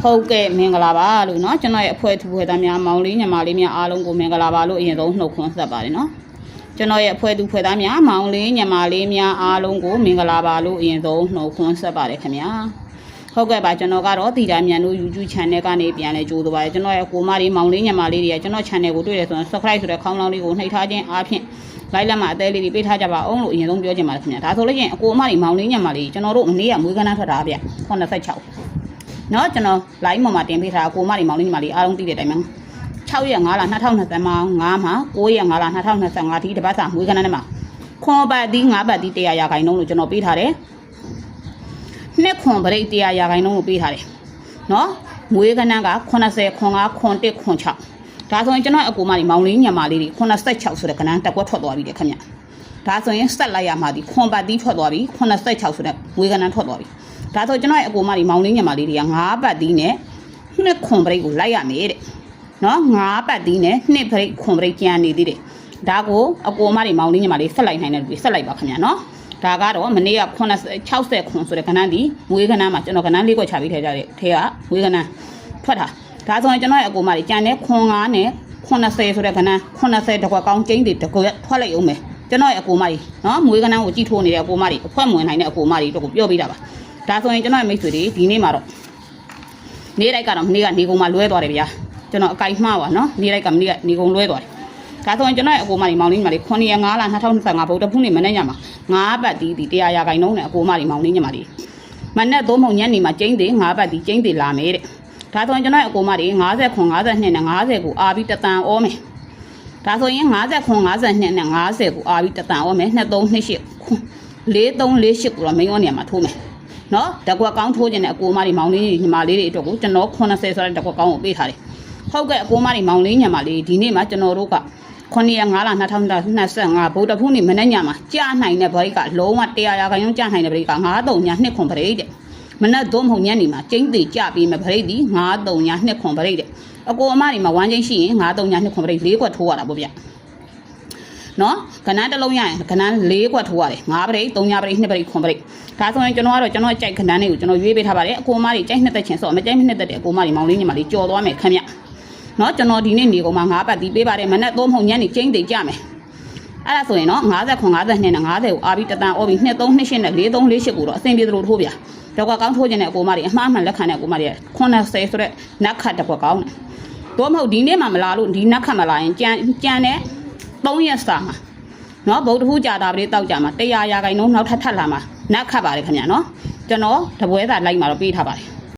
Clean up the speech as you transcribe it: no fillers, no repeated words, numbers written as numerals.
ဟုတ်ကဲ့မင်္ဂလာပါလို့เนาะကျွန်တော်ရဲ့အဖွဲ့သူဖွဲ့သားများမောင်လေးညီမလေးများအားလုံးကိုမင်္ဂလာပါလို့အရင်ဆုံးနှုတ်ခွန်းဆက်ပါတယ်เนาะကျွန်တော်ရဲ့အဖွဲ့သူဖွဲ့သားများမောင်လေးညီမလေးများအားလုံးကိုမင်္ဂလာပါလို့အရင်ဆုံးနှုတ်ခွန်းဆက်ပါတယ်ခင်ဗျာဟုတ်ကဲ့ပါကျွန်တော်ကတော့တီတာမြန်တို့ YouTube channel ကနေပြန်လဲကြိုးစားပါတယ်ကျွန်တော်ရဲ့ကိုမလေးမောင်လေးညီမလေးတွေကကျွန်တော် channel ကိုတွေ့တယ်ဆိုရင် subscribe ဆိုတဲ့ခေါင်းလောင်းလေးကိုနှိပ်ထားခြင်းအားဖြင့်လိုက်လက်မှာအသေးလေးတွေပေးထားကြပါအောင်လို့အရင်ဆုံးပြောချင်ပါတယ်ခင်ဗျာဒါဆိုလို့ချင်းအကိုအမလေးမောင်လေးညီမလေးကျွန်တော်တို့မနေ့ကမွေးကန်းထွက်တာဗျ86เนาะကျွန်တော် line ပေါ်မှာတင်ပေးထားအကိုမလေးမောင်လေးညီမလေးအားလုံးသိတဲ့အတိုင်းမှာ6ရက်5လ2025မှာ9ရက်5လ2025ဒီတပတ်စာမွေးကန်းနဲ့မှာခွန်ပတ်ဒီ9ပတ်ဒီ100ရာခိုင်နှုန်းလို့ကျွန်တော်ပေးထားတယ်နှစ်ခွန်ပရိတ်100ရာခိုင်နှုန်းကိုပေးထားတယ်เนาะမွေးကန်းက80ခွန်5ခွန်1ခွန်6ဒါဆိုရင်ကျွန်တော်အကူမလေးမောင်လေးညမလေးတွေ86ဆိုတဲ့ကဏ္ဍတက်ကွက်ထွက်သွားပြီလေခင်ဗျဒါဆိုရင်ဆက်လိုက်ရမှာဒီခွန်ပတ်တီးထွက်သွားပြီ86ဆိုတဲ့ဝေကဏ္ဍထွက်သွားပြီဒါဆိုကျွန်တော်အကူမလေးမောင်လေးညမလေးတွေက9ပတ်တီးနဲ့နှစ်ခွန်ပရိတ်ကိုလိုက်ရမယ်တဲ့နော်9ပတ်တီးနဲ့နှစ်ပရိတ်ခွန်ပရိတ်ကျန်နေသေးတယ်ဒါကိုအကူမလေးမောင်လေးညမလေးဆက်လိုက်နိုင်တယ်ပြီးဆက်လိုက်ပါခင်ဗျနော်ဒါကတော့မနေ့က60ခွန်ဆိုတဲ့ကဏ္ဍဒီဝေကဏ္ဍမှာကျွန်တော်ကဏ္ဍ၄ခွက်ချပြီးထည့်ကြတဲ့ထဲကဝေကဏ္ဍထွက်တာဒါဆိုရင်ကျွန်တော်ရဲ့အကူမလေးကျန်တဲ့ခွန်9နဲ့80ဆိုတဲ့ကဏ္ဍ80တကွက်ကောင်းကျင်းတွေတကွက်ထွက်လိုက်အောင်မယ်ကျွန်တော်ရဲ့အကူမလေးနော်မွေးကဏ္ဍကိုကြည့်ထိုးနေတဲ့အကူမလေးအဖွဲမဝင်နိုင်တဲ့အကူမလေးတို့ကိုပြောပြတာပါဒါဆိုရင်ကျွန်တော်ရဲ့မိတ်ဆွေတွေဒီနေ့မှာတော့နေ့တိုင်းကတော့မနေ့ကနေကုန်မှလွဲသွားတယ်ဗျာကျွန်တော်အကြိုက်မှားပါနော်နေ့တိုင်းကမနေ့ကနေကုန်လွဲသွားတယ်ဒါဆိုရင်ကျွန်တော်ရဲ့အကူမလေးမောင်လေးညီမလေး9ရက်5လ2025ဗုဒ္ဓဖူးနေ့မနေ့ညမှာ9ပတ်တီး100ရာခိုင်နှုန်းနဲ့အကူမလေးမောင်လေးညီမလေးမနေ့3ပုံညနေမှာကျင်းသေး9ပတ်တီးကျင်းသေးလာမယ်တဲ့ဒါဆိုရင်ကျွန်တော်ရဲ့အကူမလေး50ခွန်52နဲ့50ကိုအာပြီးတတန်ဩမယ်ဒါဆိုရင်50ခွန်52နဲ့50ကိုအာပြီးတတန်ဩမယ်2328 4348ကိုတော့မင်းရောနေရာမှာထိုးမယ်နော်တကွက်ကောင်းထိုးခြင်းနဲ့အကူမလေးမောင်လေးညီမလေးတွေအတွက်ကိုကျွန်တော်80ဆိုတဲ့တကွက်ကောင်းကိုပေးထားတယ်ဟုတ်ကဲ့အကူမလေးမောင်လေးညီမလေးဒီနေ့မှာကျွန်တော်တို့က9ရက်5လ2025ဗုဒ္ဓဖူးနေ့မနေ့ညမှာကြာနိုင်တဲ့ဗရိတ်ကလုံးဝ100ရာခိုင်နှုန်းကြာနိုင်တဲ့ဗရိတ်က93ည2ခွန်ဗရိတ်တဲ့မနက်3မုံညနေမှာကျင်းသေးကြပြီးမှဗရိတ်ဒီ93ည2ခွန်ဗရိတ်တဲ့အကိုအမတွေမှာဝမ်းချင်းရှိရင်93ည2ခွန်ဗရိတ်4ခွက်ထိုးရတာပေါ့ဗျနော်ကဏ္ဍတစ်လုံးရရင်ကဏ္ဍ4ခွက်ထိုးရတယ်5ဗရိတ်3ညဗရိတ်2ဗရိတ်ခွန်ဗရိတ်ဒါဆိုရင်ကျွန်တော်ကတော့ကျွန်တော်ကြိုက်ကဏ္ဍလေးကိုကျွန်တော်ရွေးပေးထားပါတယ်အကိုအမတွေကြိုက်နှစ်သက်ချင်းဆိုမကြိုက်နှစ်သက်တဲ့အကိုအမတွေမောင်လေးညီမလေးကြော်သွားမယ်ခင်ဗျနော်ကျွန်တော်ဒီနေ့နေကုန်မှာ9ပတ်တီးပေးပါတယ်မနက်3မုံညနေကျင်းသေးကြမယ်အဲ့ဒါဆိုရင်နော်50ခွန်52နဲ့50ကိုအာပြီးတတန်ဩပြီး2328နဲ့4348ကိုတော့အဆင်ပြေသလိုထိုးပြတော့ကောင်းထိုးခြင်းတဲ့အကိုမတွေအမှားမှန်လက်ခံတဲ့အကိုမတွေ80ဆိုတဲ့နက်ခတ်တစ်ခွက်ကောင်းတယ်တော့မဟုတ်ဒီနေ့မှမလာလို့ဒီနက်ခတ်မလာရင်ကြံတဲ့3ရက်စာမှာနော်ဗုဒ္ဓဟူးကြာတာပလေးတောက်ကြမှာ100ရာခိုင်နှုန်းနောက်ထပ်လာမှာနက်ခတ်ပါတယ်ခင်ဗျာနော်ကျွန်တော်တပွဲစာလိုက်မှာတော့ပေးထားပါတယ်